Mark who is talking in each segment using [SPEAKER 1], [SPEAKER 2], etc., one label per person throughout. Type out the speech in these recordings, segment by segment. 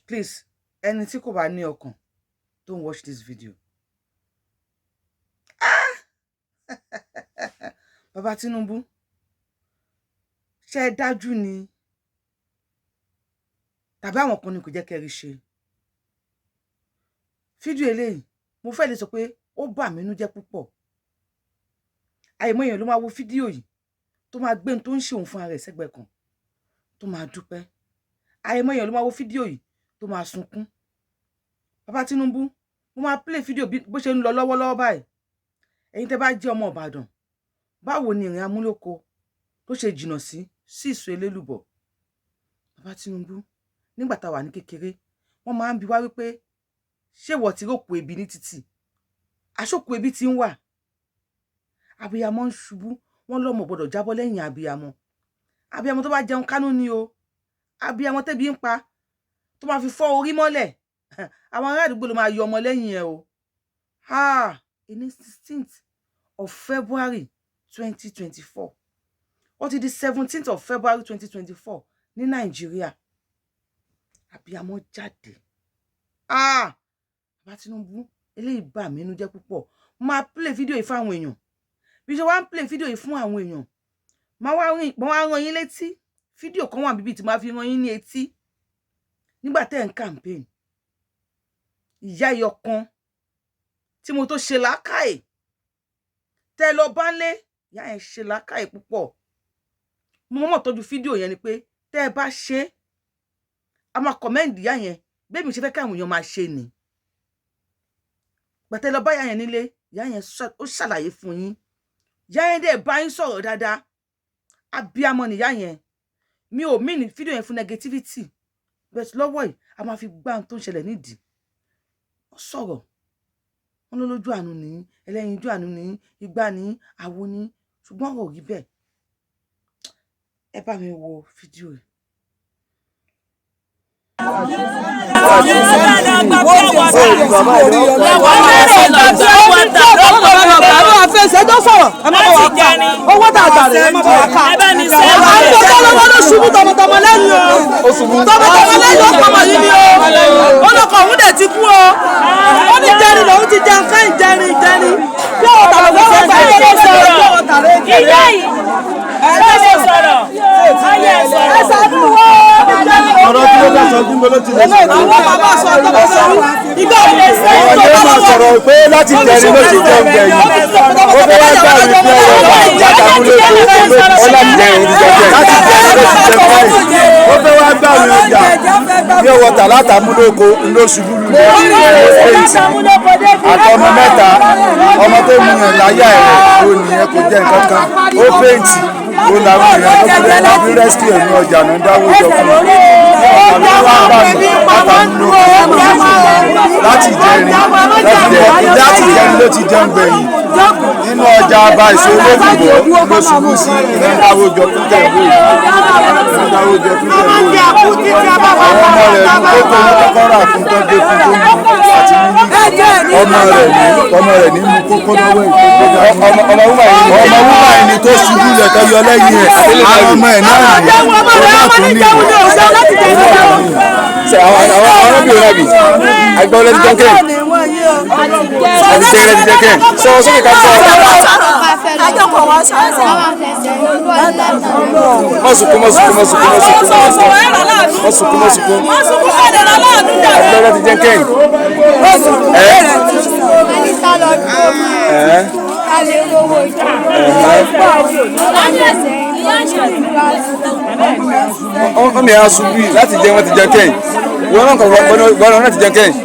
[SPEAKER 1] Please, ẹni tí kò bá ní ọkàn, don't watch this video. Bàbá Tinubu, ṣé dájú ni tàbí àwọn kan ni kò jẹ́ kẹ́rí ṣe? Fídíò eléyìí mo fẹ́ lè sọ pé ó bà mí nínú jẹ́ púpọ̀. Àìmọ̀ èèyàn ló máa wo fídíò yìí tó máa gbé tó ń ṣe òun fún ara rẹ̀ sẹ́gbẹ̀ẹ́ kan tó máa dúpẹ́. Àìmọ̀ èèyàn ló máa wo fídíò yìí tó máa sunkún. Bàbá Tinubu, mo máa play fídíò bó ṣe ń lọ lọ́wọ́lọ́wọ́ báyìí. Ẹ̀yin tẹ́ bá jẹ́ ọmọ Ìbàdàn, báwo ni ìrìn amúlòkó tó ṣe jìnnà sí ìsú Elélùbọ̀? Bàbá Tinubu, nígbà tá wà ní kékeré, wọ́n máa ń bi wá wípé ṣé wọ́n ti rókò ebi ní títì? Àṣòkò ebi ti ń wà. Abiyamọ ń ṣubú, wọ́n lọ́mọ gbọ́dọ̀ jábọ́ lẹ́yìn abiyamọ. Abiyamọ tó bá jẹun kánú ni o. Abiyamọ tẹ́bi ń pa tó máa fi fọ́ orí mọ́lẹ̀. Àwọn ará àdúgbò ló máa yọ ọmọ lẹ́yìn ẹ̀ o. Ní 16th of February 2024. Ó ti di 17th of February 2024 ní Nàìjíríà. Abiyamọ jáde. Bàbá Tinubu, eléyìí bà mí nínú jẹ́ púpọ̀. Máa play fídíò yìí fún àwọn èèyàn. Bí ṣe wá ń play fídíò yìí fún àwọn èèyàn, máa wá rán yín létí. Fídíò kan wà bíbí tí máa fi rán yín ní etí. Nígbà tẹ́ ń campaign, ìyá ẹyọ kan tí mo tó ṣe làákàyè tẹ́ lọ bá lé, ìyá yẹn ṣe làákàyè púpọ̀. Mo mọ̀ tọ́jú fídíò yẹn ni pé tẹ́ ẹ bá ṣe, a máa commend ìyá yẹn bẹ́ẹ̀ mi ṣe fẹ́ káwọn èèyàn máa ṣe ni. Gbàtẹ́ lọ bá ìyá yẹn nílé, ìyá yẹn ó ṣàlàyé fún yín. Ìyá yẹn dẹ̀ bá yín sọ̀rọ̀ dáadáa. Abiyamọ ni ìyá yẹn. Mi ò mean fídíò yẹn fún negativity. But lọ́wọ́ yìí, a máa fi gbá ohun tó ń ṣẹlẹ̀ nídìí. Wọ́n sọ̀rọ̀. Wọ́n ló lójú àánú ní, ẹlẹ́yinjú àánú ní, igbá ní, àwo ní. Ṣùgbọ́n ọ̀rọ̀ rí bẹ́ẹ̀. Ẹ bá mi wo fídíò yìí.
[SPEAKER 2] Owó tààtà rẹ̀ ẹ má bá wa ká. Àwọn tó lọ́wọ́ ló ṣubú tọmọtọmọ lẹ́yìn o. Tọmọtọmọ lẹ́yìn ó pọmọ yìí ni o. Ó lọkọ̀ òun dẹ̀ ti kú o. Ó ní jẹrin lòun ti jẹun kẹ́yìn jẹrin. Bí ọ̀wọ̀ tàbí lọ́wọ́ gbà yín ló sọ̀rọ̀. Bí ọ̀wọ̀ tàbí ìyá yìí. Ẹ lè sọ̀rọ̀. Ayé sọ̀rọ̀. Ẹ sàánú wo.
[SPEAKER 3] Ọ̀rọ̀ tí ó bá sọ bí mo ló ti lè sọ.
[SPEAKER 2] Àwọn bàbá sọ tó bá sọ. Ìgbà wo lè ṣe é?
[SPEAKER 3] Ọ̀rọ̀ máa sọ̀rọ̀ pé láti jẹrin ló ti jẹun gbẹ̀yìn. Ó fẹ́ wá gbà mí bí ọ̀rọ̀ ìjàdàmúlẹ̀ tó láti jẹrin ti jẹun gbẹ̀yìn. Láti jẹrin ló ti jẹun gbẹ̀yìn. Ó fẹ́ wá gbà mí ọjà bí ọwọ́ tà látàmúlòkó ló ṣubú lulẹ̀. Àtọmọ mẹ́ta, ọmọ tó mú yàn láyà ẹ̀rọ ó nìyẹn kò jẹ́ nǹkan kan. Ó fèǹtì. Ó làwọn èèyàn tó fi rescue ẹ̀ ní ọjà náà dáwọ́ jọ fún un. Láti jẹrin ló ti jẹun gbẹ̀yìn. Nínú ọjà àbá ìṣòro òdìbò ló ṣubú sí ìdáwọ́ jọ fún tẹ̀wé. Ìdáwọ́ jọ fún tẹ̀wé. Àwọn ọmọ rẹ̀ ní kókó ní kọ́kọ́rọ́ àfún tó gbé fún tó mú àti mímú. Ọmọ rẹ̀ ní mú kókó lọ́wọ́ ìkókó. Ọmọ wúmà ẹni tó ṣubú lẹ̀ tó yọ lẹ́yìn ẹ̀. Àwọn ọmọ ẹ̀ náà ní àwọn ọmọbìnrin rẹ̀ bì àgbà ọlẹ́dí jẹ́kẹ́ àti sẹ́yìn rẹ̀ jẹ́kẹ́ sọ sókè ká sọ mọ́sùkú àgbà ọlẹ́dí jẹ́kẹ́ ọmọ ìyá ṣubú láti jẹ wọn ti jẹ kẹ́yìn wọn náà kọ̀ gbọ́dọ̀ náà ti jẹ kẹ́yìn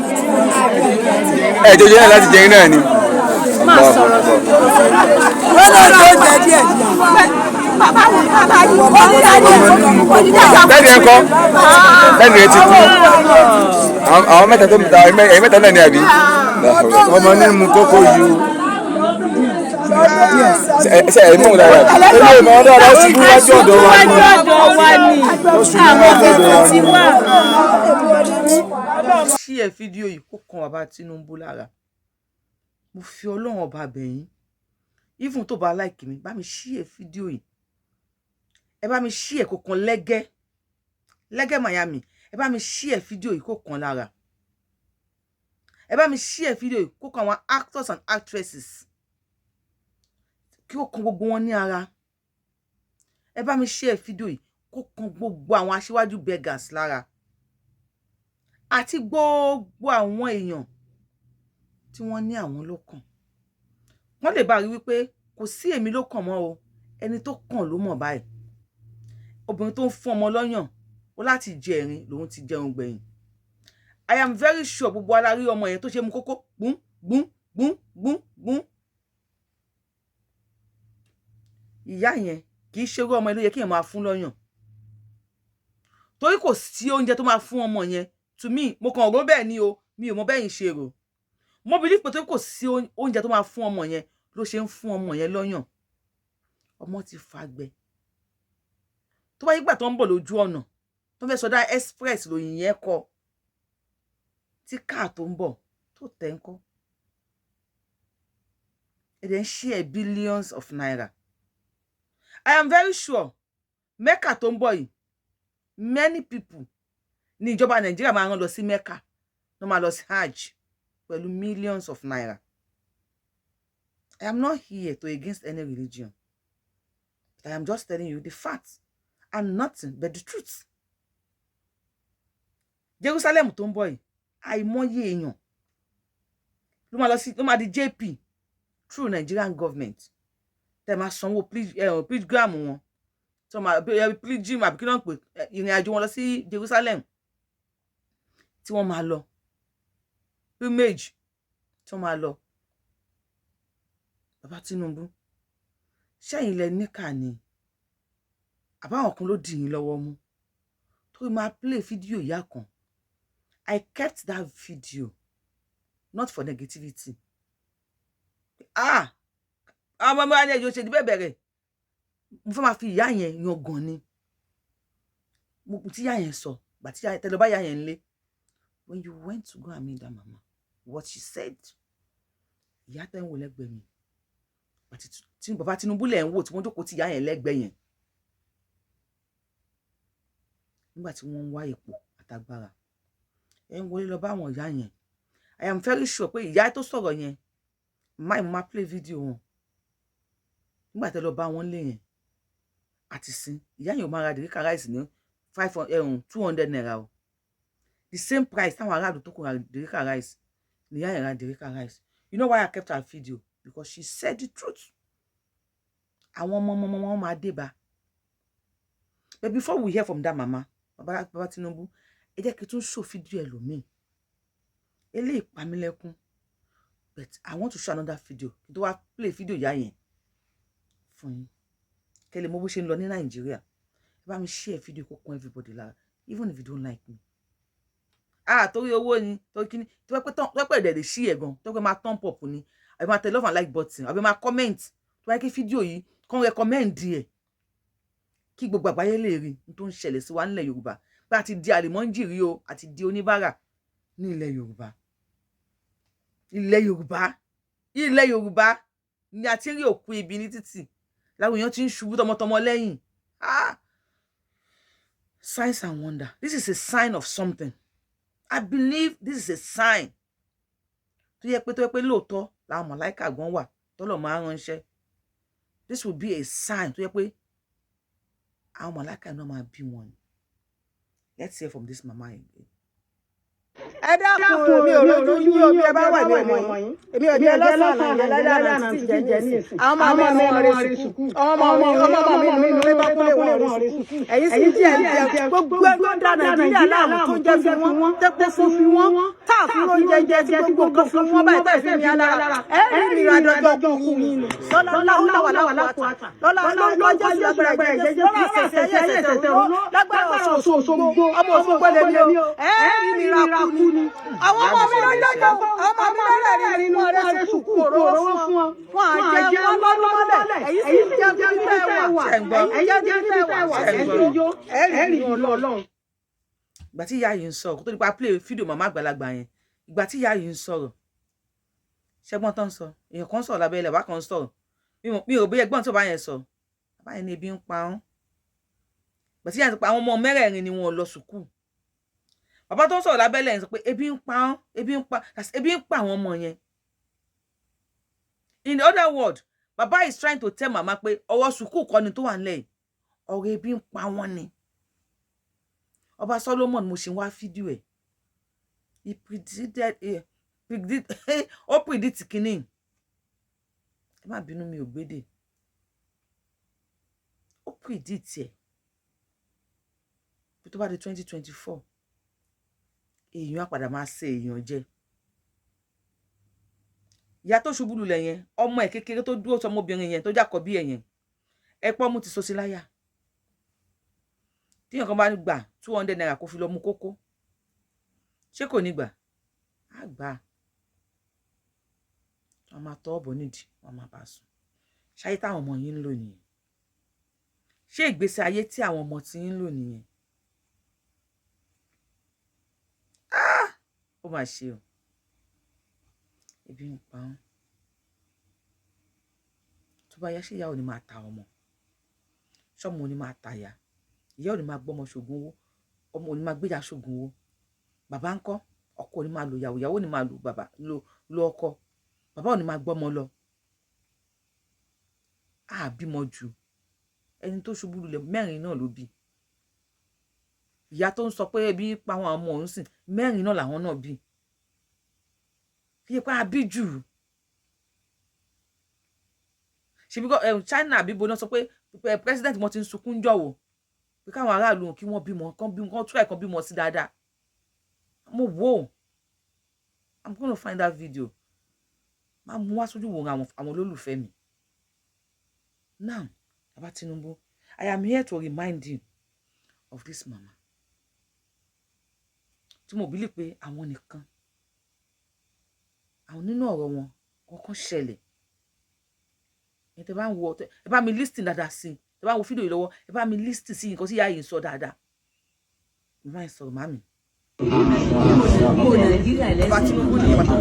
[SPEAKER 3] ẹ̀jọ̀ jẹ́ náà láti jẹ náà ni. Bẹ́ẹ̀ni ẹ kọ́ bẹ́ẹ̀ni ẹ ti kú àwọn mẹ́ta tó mẹ́ta ẹ̀yìn mẹ́ta náà ni àbí ọmọ ní mu kókó yìí ṣe ẹ̀ mú dára ilé ìmọ̀ ọdún ọ̀dọ́ ṣubú wájú ọ̀dọ̀ wa ni ó ṣubú wájú ọ̀dọ̀ wa ni.
[SPEAKER 1] Ṣí ẹ fídíò yìí kó kan bàbá Tinubu lára. Mo fi Ọlọ́run ọba bẹ̀yín. Even tó bá like mi, bá mi ṣí ẹ fídíò yìí. Ẹ bá mi ṣí ẹ kó kan lẹ́gẹ́ Miami. ẹ bá mi share fídíò yìí kó kàn lára. Ẹ bá mi share fídíò yìí kó kàn àwọn actors and actresses. Kí ó kàn gbogbo wọn ní ara. Ẹ bá mi share fídíò yìí kó kàn gbogbo àwọn aṣíwájú beggars lára. Àti gbogbo àwọn èèyàn tí wọ́n ní àwọn ló kàn. Wọ́n lè bá rí wípé kò sí èmi ló kàn mọ́ o. Ẹni tó kàn ló mọ̀ báyìí. Obìnrin tó ń fún ọmọ lọ́yàn ó láti jẹ ẹ̀rín lòun ti jẹun gbẹ̀yìn. I am very sure gbogbo alárí ọmọ yẹn tó ṣe mú kókó gbún gbún gbún gbún gbún. Ìyá yẹn kì í ṣe irú ọmọ ló yẹ kí èèyàn máa fún lọ́yàn. Torí kò sí oúnjẹ tó máa fún ọmọ yẹn. To me, mo kàn rò bẹ́ẹ̀ ni o, mi ò mọ bẹ́ẹ̀ yín ṣe rò. Mo believe pé torí kò sí oúnjẹ tó máa fún ọmọ yẹn ló ṣe ń fún ọmọ yẹn lọ́yàn. Ọmọ ti fagbẹ. Tó bá yígbà tó ń bọ̀ lójú ọ̀nà tó fẹ́ sọdá express lóyìn yẹn kọ. Tí káà tó ń bọ̀ tó tẹ̀ ń kọ́. Ẹ̀dẹ̀ ń share billions of naira. I am very sure Mecca tó ń bọ̀ yìí, many people ní ìjọba Nàìjíríà máa rán lọ sí Mecca, no máa lọ sí Hajj pẹ̀lú millions of naira. I am not here to against any religion. I am just telling you the facts and nothing but the truth. Jerusalem tó ń bọ̀ yìí, àìmọye èèyàn ló máa lọ sí, ló máa di JP through Nigerian government. Tẹ́ máa sanwó pilgrim wọn. Tó máa pilgrim àbí kí ló ń pè ìrìn àjò wọn lọ sí Jerusalem. Tí wọ́n máa lọ pilgrimage tí wọ́n máa lọ. Bàbá Tinubu, ṣẹ́yìn lẹ níkà ni àbáwọn kan ló dì yín lọ́wọ́ mú. Torí máa play fídíò ìyá kan. I kept that video not for negativity. Àwọn ọmọ ẹni ẹjọ́ ṣe di bẹ̀rẹ̀. Mo fẹ́ máa fi ìyá yẹn yan gan ni. Mo tí ìyá yẹn sọ, gbà tí tẹ̀lé bá ìyá yẹn lé. When you went to go and meet that mama, what she said, ìyá tẹ́ ń wò lẹ́gbẹ̀ẹ́ mi. Tí bàbá Tinubu lẹ̀ ń wò tí wọ́n jókòó ti ìyá yẹn lẹ́gbẹ̀ẹ́ yẹn. Nígbà tí wọ́n ń wá ipò àtagbára. Ẹ ń wọlé lọ bá àwọn ìyá yẹn. I am very sure pé ìyá tó sọ̀rọ̀ yẹn, máa play video wọn. Nígbà tẹ́ lọ bá wọn lé yẹn. Àti sin, ìyá yẹn ò máa ra dèríkà rice ní 200 naira o. The same price táwọn aráàlú tó kò ra dèríkà rice ni ìyá yẹn ra dèríkà rice. You know why I kept her video? Because she said the truth. Àwọn ọmọ wọn máa dé bá. But before we hear from that mama, Baba Tinubu, ẹ jẹ́ kí tún show video ẹlòmíì. Eléyìí pa mí lẹ́kún. But I want to show another video. Kí tó wá play video ìyá yẹn fún yín. Kẹ́ lè mọ̀ bó ṣe ń lọ ní Nàìjíríà. Ẹ bá mi share video kó kàn everybody lára, even if you don't like me. Torí owó ni, torí kíni, tó pẹ́ dẹ̀ lè share gan, tó pẹ́ máa thumb up ni, àbí máa tẹ love and like button, àbí máa comment, tó wáyé kí fídíò yìí kàn recommend ẹ̀. Kí gbogbo àgbáyé lè rí n tó ń ṣẹlẹ̀ sí wa nílẹ̀ Yorùbá. Pé a ti di àlìmọ́njìrí o, àti di oníbàárà ní ilẹ̀ Yorùbá. Ilẹ̀ Yorùbá ni a ti rí òkú ibi ní títì. Láwọn èèyàn ti ń ṣubú tọmọtọmọ lẹ́yìn. Signs and wonder. This is a sign of something. I believe this is a sign. Tó yẹ pé lóòótọ́ làwọn màláíkà gan wà tọ́lọ̀ máa ránṣẹ́. This will be a sign tó yẹ pé àwọn màláíkà náà máa bí wọn. Let's hear from this mama again.
[SPEAKER 2] Ẹ dákun mi ò lójú yín o bí ẹ bá wà ní ọmọ yín. Èmi ò jẹ́ lọ́sàn-án ládàá ti jẹ́ nísìn. Àwọn ọmọ mi wọn rí sùkú. Ọmọ mi nínú ilé bá kúlé wọn rí sùkú. Ẹ̀yin sì jẹ́ gbogbo ẹgbẹ́ dá Nàìjíríà láàmú tó ń jẹ́ fi wọ́n, tẹ́pẹ́ fi wọ́n, táà fún oúnjẹ jẹ tí gbogbo nǹkan fún wọn báyìí tẹ́ fi mi alára. Ẹ rí mi ra dọ́jọ́ kú yín ni. Lọ́lá lápáta. Lọ́lá lọ́jọ́ sí lágbára jẹjẹrẹ. Lọ́lá ṣẹ̀ṣẹ̀ lágbára Òṣogbo. Ọmọ Òṣogbo lè mi o. Ẹ rí mi ra kú ni. Àwọn ọmọ mi lọ́jọ́ ọmọ mi lọ́rẹ̀ nínú ọ̀rẹ́ ṣe sùkú òróró fún wọn. Wọ́n á jẹ́ wọn lọ́dún mọ́lẹ̀. Èyí sì jẹ́ bí tẹ́ wà. Ẹ̀yẹ́ jẹ́ bí tẹ́ wà. Ẹ̀sìn yó ẹ̀rí Ọlọ́run.
[SPEAKER 1] Ìgbà tí ìyá yìí ń sọ̀rọ̀, kó tó nípa play fídíò màmá àgbàlagbà yẹn. Ìgbà tí ìyá yìí ń sọ̀rọ̀, ṣẹ́gbọ́n tán sọ. Èèyàn kan sọ̀rọ̀ lábẹ́ ilẹ̀, bá kan sọ̀rọ̀. Mi ò bóyá ẹgbọ́n tó bá yẹn sọ. Bàbá yẹn ní ebi ń pa wọ́n. Ìgbà tí ìyá ti pa àwọn ọmọ mẹ́rẹ̀ẹ̀rin ni wọn lọ sùkúù. bàbá tó ń sọ̀rọ̀ lábẹ́lẹ̀ ń sọ pé ebi ń pa wọ́n, ebi ń pa àwọn ọmọ yẹn. In the other word, bàbá is trying to tell mama pé ọwọ́ sùkúù kọ́ ni tó wà nílẹ̀ yìí, ọ̀rọ̀ ebi ń pa wọ́n ni. Ọba Solomon mo ṣe wá fídíò ẹ̀. He predict kínní. Ẹ má bínú mi ò gbédè. Ó predict ẹ̀. Bí tó bá di 2024, èèyàn á padà máa ṣe èèyàn jẹ. Ìyá tó ṣubú lulẹ̀ yẹn, ọmọ ẹ̀ kékeré tó dúró sọmọbìnrin yẹn tó jákọ̀bí ẹ̀ yẹn, ẹ̀pọ̀ mú ti so sí láyà. Tí èèyàn kan bá gbà 200 naira kó fi lọ mú kókó, ṣé kò ní gbà? Á gbà. Wọ́n máa tọ́ ọ̀bọ̀ nídìí, wọ́n máa bá sùn. Ṣáyé táwọn ọmọ yín ń lò nìyẹn? Ṣé ìgbésí ayé tí àwọn ọmọ tí ń lò nìyẹn? Ó mà ṣe o. Ebi ń pa wọ́n. Tó bá yá, ṣé ìyá ò ní máa ta ọmọ? Ṣọ́mọ ò ní máa ta ìyá? Ìyá ò ní máa gbọ́mọ ṣògùn owó? Ọmọ ò ní máa gbéjà ṣògùn owó? Bàbá ńkọ́? Ọkọ ò ní máa lo ìyàwó? Ìyàwó ò ní máa lo bàbá lo ọkọ? Bàbá ò ní máa gbọ́mọ lọ? Á bímọ jù. Ẹni tó ṣubú lulẹ̀ 4 náà ló bí. Ìyá tó ń sọ pé ebi pa àwọn ọmọ òun sìn, 4 náà làwọn náà bí. Kí pa bí jù. Ṣé bí China àbí bo náà sọ pé president wọn ti ń sunkún jọ̀wọ́ pé káwọn aráàlú kí wọ́n bímọ, kán try kan bímọ sí dáadáa. Mo wò. I'm going to find that video. Máa mú wá sójú wo àwọn olólùfẹ́ mi. Now, Baba Tinubu, I am here to remind you of this mama. Tí mo believe pé àwọn nìkan, àwọn nínú ọ̀rọ̀ wọn kọ́kọ́ ṣẹlẹ̀. Ẹ tẹ́ bá ń wo, ẹ bá mi listen dáadáa sí. Ẹ bá wo fídíò yìí lọ́wọ́, ẹ bá mi listen sí nǹkan tí ìyá yìí ń sọ dáadáa. Mo máa ń sọ̀rọ̀ màmí. Baba Tinubu ni bàbá tó ń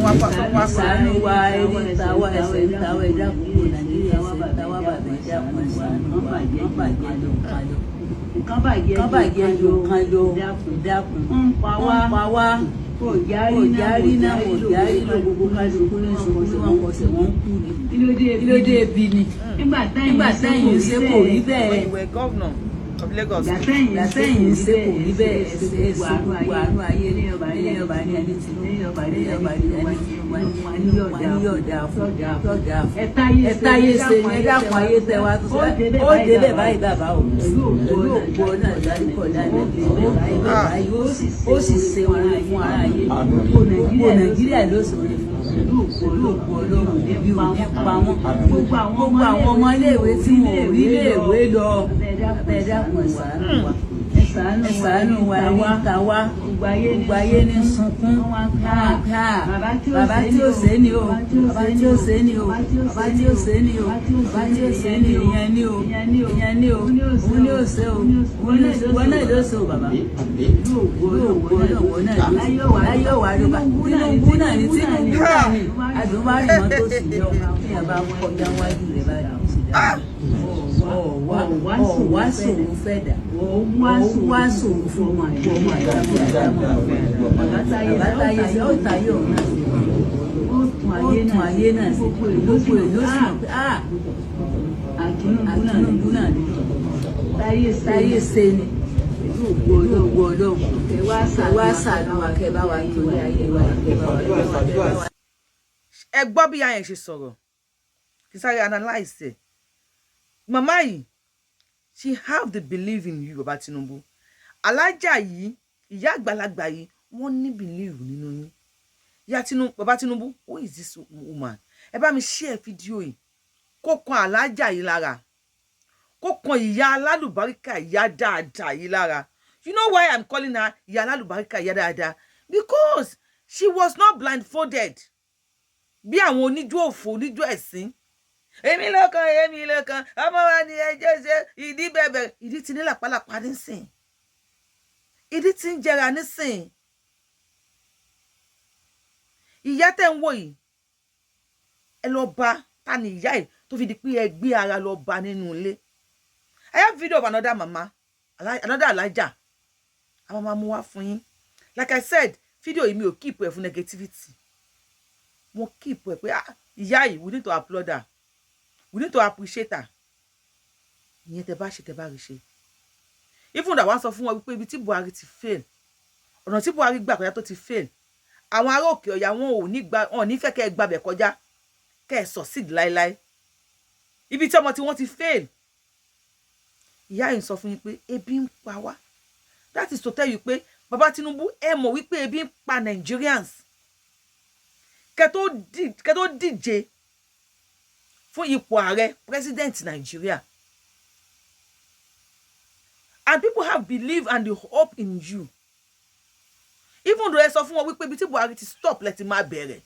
[SPEAKER 1] wá
[SPEAKER 2] ṣàánú wa, ẹni tàwa ẹsẹ̀ ń tàwa ẹ̀dá kúrò Nàìjíríà ẹsẹ̀ ń tàwa bàbá ẹ̀dá kúrò ṣàánú wa. Kán bàjẹ́ ló kan ló dákun. Ń pa wá. Kò járí náà kò járí náà gbogbo kálukú ní ìṣòro tí wọ́n kọ̀ sí wọ́n kú ni. Kí ló dé ebi ni? Nígbà tẹ́yìn ṣe kò rí bẹ́ẹ̀.
[SPEAKER 1] Of Lagos.
[SPEAKER 2] Látẹ̀yìn ṣe kò rí bẹ́ẹ̀ ẹsẹ̀ gbogbo àánú ayé ní ọba ní ẹni tí ní ọba ní ẹni yọ̀ọ̀dà fún yọ̀ọ̀dà fún. Ẹ̀táyé ṣe ní ẹ̀dàkùn ayé tẹ wá tó sọ. Ó débẹ̀ báyìí bàbá o. Pẹ̀lú ògbó náà dárúkọ dáadáa. Ó sì ṣe oore fún ara ayé. Gbogbo Nàìjíríà ló sọ̀rọ̀ fún pẹ̀lú ògbó Ọlọ́run níbi òní pa wọ́n. Gbogbo àwọn ọmọ iléèwé tí wọn ò rí iléèwé lọ. Ẹ̀sánú wa ní tàwa, gbogbo ayé ní sunkún, bàbá tí ó ṣe ni o, bàbá tí ó ṣe ni o, bàbá tí ó ṣe ni o, bàbá tí ó ṣe ni o, ìyẹn ni o, ìyẹn ni o, òun ni ó ṣe o, òun náà ló ṣe o bàbá. Ògbó náà láyé wà ló bá, Tinubu náà ni àdùnmárì mọ́ tó sì yọ, kí ẹ bá kọjá wájú rẹ̀ báyìí. Wá sòwò fẹ́ dà. Wá sòwò fún ọmọ àgbàtàyè ṣe ó tayé ọ̀hún náà sí. Ó tún ayé náà sí. Gbogbo èlò sí pé Tinubu náà ní. Táyé ṣe ni. Gbogbo Ọlọ́run. Wá ṣàánú wa kẹ́ bá wa tó ní ayé wa.
[SPEAKER 1] Ẹ gbọ́ bí ayẹ̀ ṣe sọ̀rọ̀. Kí sáré analyze it. Mama yìí, she have the belief in you, Baba Tinubu. Alájà yìí, ìyá àgbàlagbà yìí, wọ́n ní believe nínú yín. Ìyá Tinubu, Baba Tinubu, who is this woman? Ẹ bá mi share fídíò yìí. Kó kan alájà yìí lára. Kó kan ìyá alálùbáríkà ìyá dáadáa yìí lára. You know why I'm calling her ìyá alálùbáríkà ìyá dáadáa? Because she was not blindfolded. Bí àwọn oníjó òfò, oníjó ẹ̀sìn. Èmi lọ́kàn ọmọ wa ni ẹjọ́ ṣe ìdí bẹ̀bẹ̀ ìdí ti ní làpálàpá nísìn, ìdí ti ń jẹrà nísìn. Ìyá tẹ́ ń wò yìí, ẹ lọ bá ta ni ìyá yìí tó fi di pé ẹ gbé ara lọ bá nínú ilé. I have video of another mama, another Elijah. Àwọn máa mú wá fún yín like I said, video yìí mi ò keep ẹ fún negativity. Mo keep ẹ pé ìyá yìí, we need to applaud her. We need to appreciate her. Ìyẹn tẹ́ bá ṣe tẹ́ bá rí ṣe. Even that wọ́n sọ fún wọn wípé ibi tí Buhari ti fail, ọ̀nà tí Buhari gbà kọjá tó ti fail, àwọn ará Òkè Ọya wọn ò ní fẹ́ kẹ́ ẹ gbàbẹ̀ kọjá, kẹ́ ẹ succeed láíláí. Ibi tí ọmọ tí wọ́n ti fail. Ìyá yìí sọ fún yín pé ebi ń pa wá. That is to tell you pé Baba Tinubu ẹ mọ̀ wípé ebi ń pa Nigerians. Kẹ́ tó díje fún ipò ààrẹ president Nigeria. And people have belief and the hope in you. Even though ẹ sọ fún wọn wípé ibi tí Buhari ti stop lẹ́tí máa bẹ̀rẹ̀.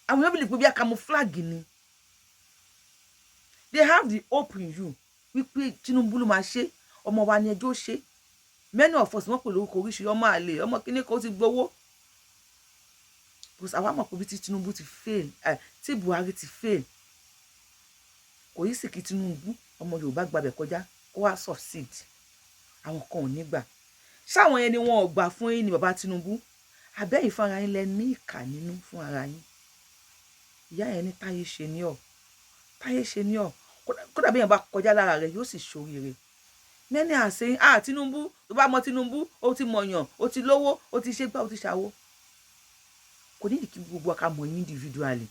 [SPEAKER 1] Àwọn èèyàn believe pé bí a camouflage ni. They have the hope in you. Wípé Tinubu ló máa ṣe, ọmọ wa ni ẹjọ́ ṣe. Many of us wọ́n pè lórúkọ oríṣiríṣi, ọmọ àlè, ọmọ kíní kan ti gbowó. Because àwa mọ̀ pé bí tí Tinubu ti fail, tí Buhari ti fail. Kò yí sì kí Tinubu ọmọ Yorùbá gbàbẹ̀ kọjá kó wá succeed. Àwọn kan ò ní gbà. Ṣáwọn yẹn ni wọn ò gbà fún yín ni Baba Tinubu. Àbẹ́yìn fúnra yín lẹ ní ìkà nínú fún ara yín. Ìyá yẹn ní táyé ṣe ní ọ̀. Táyé ṣe ní ọ̀. Kódà bí yẹn bá kọjá lára rẹ̀ yóò sì ṣoríire. Many are saying, Tinubu, tó bá mọ Tinubu, ó ti mọ̀yàn, ó ti lówó, ó ti ṣe gbá, ó ti ṣàwó. Kò ní kí gbogbo ká mọ̀ individually.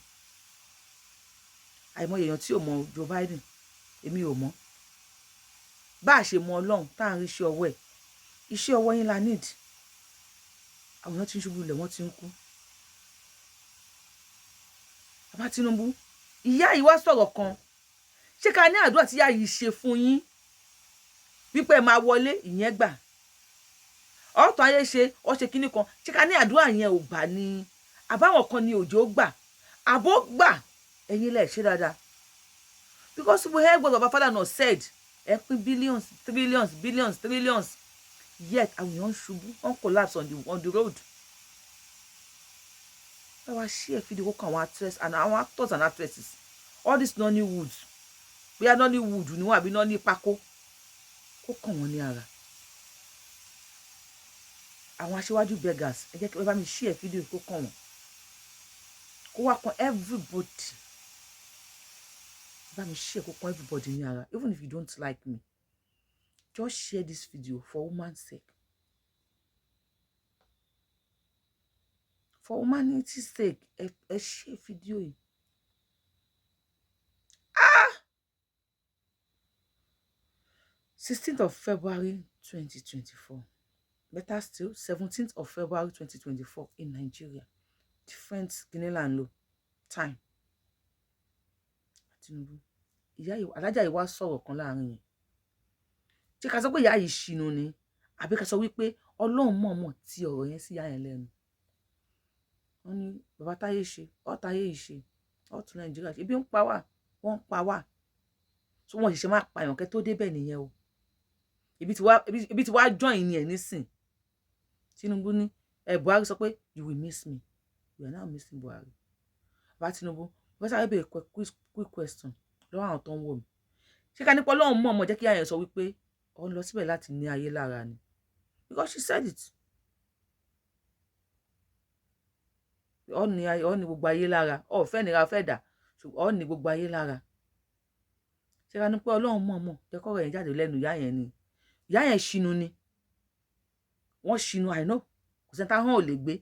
[SPEAKER 1] Àìmọye èèyàn tí ò mọ Joe Biden, èmi ò mọ̀. Bá a ṣe mọ Ọlọ́run tá à ń rí iṣẹ́ ọwọ́ ẹ̀. Iṣẹ́ ọwọ́ yín la need. Àwọn èèyàn ti ń ṣubú lẹ̀, wọ́n ti ń kú. Baba Tinubu, ìyá yìí wá sọ̀rọ̀ kan. Ṣé ká ní àdúrà tí ìyá yìí ṣe fún yín? Wípé máa wọlé ìyẹn gbà. Ọ̀tọ̀ ayé ṣe, ó ṣe kíní kan. Ṣé ká ní àdúrà yẹn ò gbà ni? Àbáwọn kan ni òjò gbà. Àbó gbà. Ẹ̀yin lẹ ṣe dáadáa. Because we heard what Baba Falana said. Ẹ pín billions, trillions, billions, trillions. Yet àwọn èèyàn ṣubú, wọ́n collapse on the road. Ẹ wá share fídíò kan àwọn actors and àwọn actors and actresses. All this Nollywood. We are Nollywood ni wọ́n àbí Nolly Pako. Kó kàn wọ́n ní ara. Àwọn aṣíwájú beggars, ẹ jẹ́ kí ẹ bá mi share fídíò kó kàn wọ́n. Kó wá kan everybody. Bá mi share kó kàn everybody ní ara. Even if you don't like me, just share this video for woman's sake. For humanity's sake, ẹ share fídíò yìí. 16th of February 2024. Better still, 17th of February 2024 in Nigeria. Different Guinean law time. Tinubu. Ìyá yìí, alájà yìí wá sọ̀rọ̀ kan láàrin yẹn. Ṣé ká sọ pé ìyá yìí ṣìnú ni? Àbí ká sọ wípé Ọlọ́run mọ̀ọ́mọ̀ ti ọ̀rọ̀ yẹn sí ìyá yẹn lẹ́nu. Wọ́n ní bàbá táyé ṣe, táyé yìí ṣe, tún Nàìjíríà ṣe. Ibi ń pa wá, wọ́n ń pa wá. So wọ́n ṣẹ̀ṣẹ̀ máa pààyàn kẹ́ tó débẹ̀ nìyẹn o. Ibi tí wá join ni ẹ̀ nísìn. Tinubu ní Buhari sọ pé you will miss me. You are now missing Buhari. Baba Tinubu, wọ́n sáré bèèrè quick question lọ́wọ́ àwọn tó ń wò mí. Ṣé ká nípa Ọlọ́run mọ̀ jẹ́ kí àyàn sọ wípé ó ń lọ síbẹ̀ láti ní ayé lára ni? Because she said it. Ó ní gbogbo ayé lára. Ó fẹ́ nira fẹ́ dà. Ó ní gbogbo ayé lára. Ṣé ká nípa Ọlọ́run mọ̀ jẹ́ kó ọ̀rọ̀ yẹn jáde lẹ́nu ìyá yẹn ni? Ìyá yẹn ṣìnú ni. Wọ́n ṣìnú, I know. Kò sẹ́ni táwọn ò lè gbé.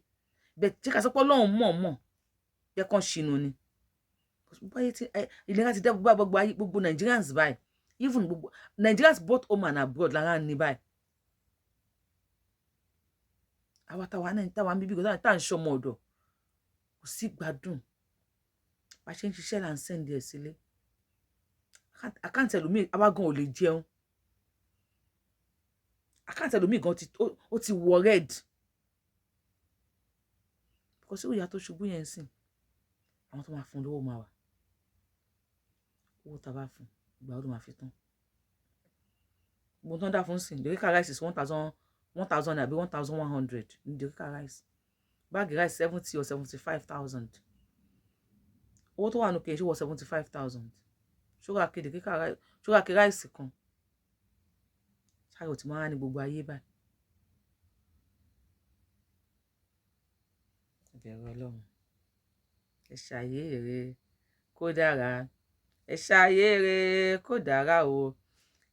[SPEAKER 1] Bẹ́ẹ̀ ṣé ká sọ pé Ọlọ́run mọ̀ jẹ́ kó ṣìnú ni. Ìlera ti dẹ́ gbogbo Nigerians báyìí. Even gbogbo Nigerians both home and abroad lára ní báyìí. Àwa táwa ń bíbí kò tá à ń ṣọmọ ọ̀dọ̀. Kò sí gbádùn. Bá ṣe ń ṣiṣẹ́ là ń send ẹ̀ sílé. Àkáǹtì ẹlòmíì àwa gan ò lè jẹun. Àkáǹtì ẹlòmíì gan ó ti wọ red. Kò sí ìyá tó ṣubú yẹn sìn. Àwọn tó máa fún lówó máa wà. Owó tá bá fún ìgbà ó ló máa fi tán. Gbogbo tó ń dá fún sìn, dèríkà rice is 1,000 àbí 1,100 ní dèríkà rice. Báàgì rice 70 or 75,000. Owó tó wà nù kì í ṣe wọ 75,000. Ṣúgà kí rice kan. Ṣáà ò ti máa ní gbogbo ayé báyìí. bẹ̀rù Ọlọ́run. Ẹ ṣayé ire kó dára, ẹ ṣayé ire kó dára o,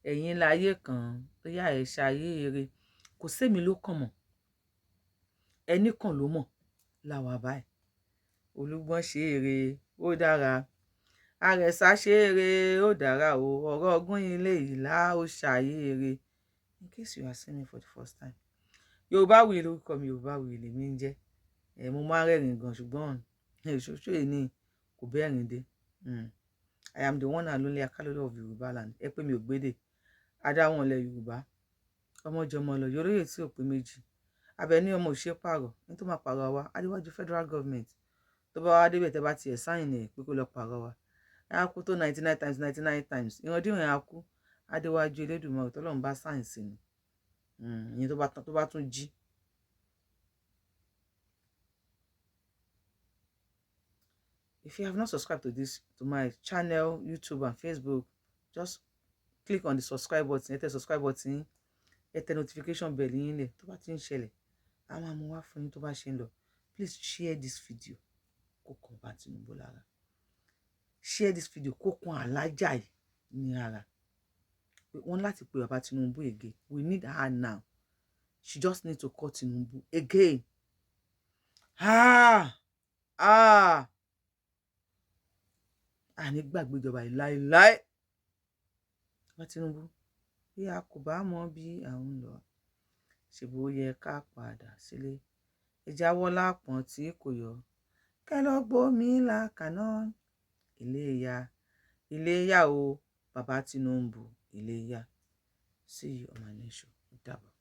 [SPEAKER 1] ẹ̀yin láyé kan bóyá ẹ ṣayé ire, kò sẹ́mi ló kàn mọ̀, ẹnì kan ló mọ̀ láwa báyìí. Olúgbọ́n ṣe ire ó dára, Àrẹ̀sà ṣe ire ó dára o, ọ̀rọ̀ ọgbọ́n ilé ìlà ó ṣayé ire. In case you are seeing me for the first time, Yorùbáwùyí lórúkọ mi, Yorùbáwùyí lèmi ń jẹ́. Mo máa ń rẹ́rìn gan ṣùgbọ́n ṣoṣo yìí ni kò bẹ́ẹ̀rìn dé. I am the one and only Akálólò of Yorùbá land. Ẹ pé mi ò gbédè, adáwọn ilẹ̀ Yorùbá, ọmọjọmọ lọ yorùyè tí ò pé méjì, Abẹ́ní ọmọ òṣè pààrọ̀ ní tó máa pààrọ̀ wa adéwájú federal government. Tó bá wá débẹ̀ tẹ́ bá tiẹ̀ sáyìn ẹ̀ pé kó lọ pààrọ̀ wa, á kú tó 99 times 99 times, ìrandíran á kú adéwájú Elédùmarè tọ́lọ́run bá sáyìn sí ni. Ìyẹn tó bá tún jí. If you have not subscribed to my channel, YouTube and Facebook, just click on the subscribe button, hit the subscribe button, hit the notification bell yín lẹ̀ tó bá ti ń ṣẹlẹ̀. A máa mú wá fún yín tó bá ṣe ń lọ. Please share this video. Kó kan bá Tinubu lára. Share this video kó kan Alájà yìí ní ara. Wọ́n láti pe bàbá Tinubu again. We need her now. She just need to call Tinubu again. Àní gbàgbé ìjọba yìí láéláé. Bàbá Tinubu, bí a kò bá mọ bí à ń lọ, ṣèbó yẹ ká padà sílé. Ẹ jáwọ́ lápọ̀n tí kò yọ. Kẹ́ lọ gbómi làkàná. Iléyá o, bàbá Tinubu, iléyá. See you on my next show. Dàbọ̀.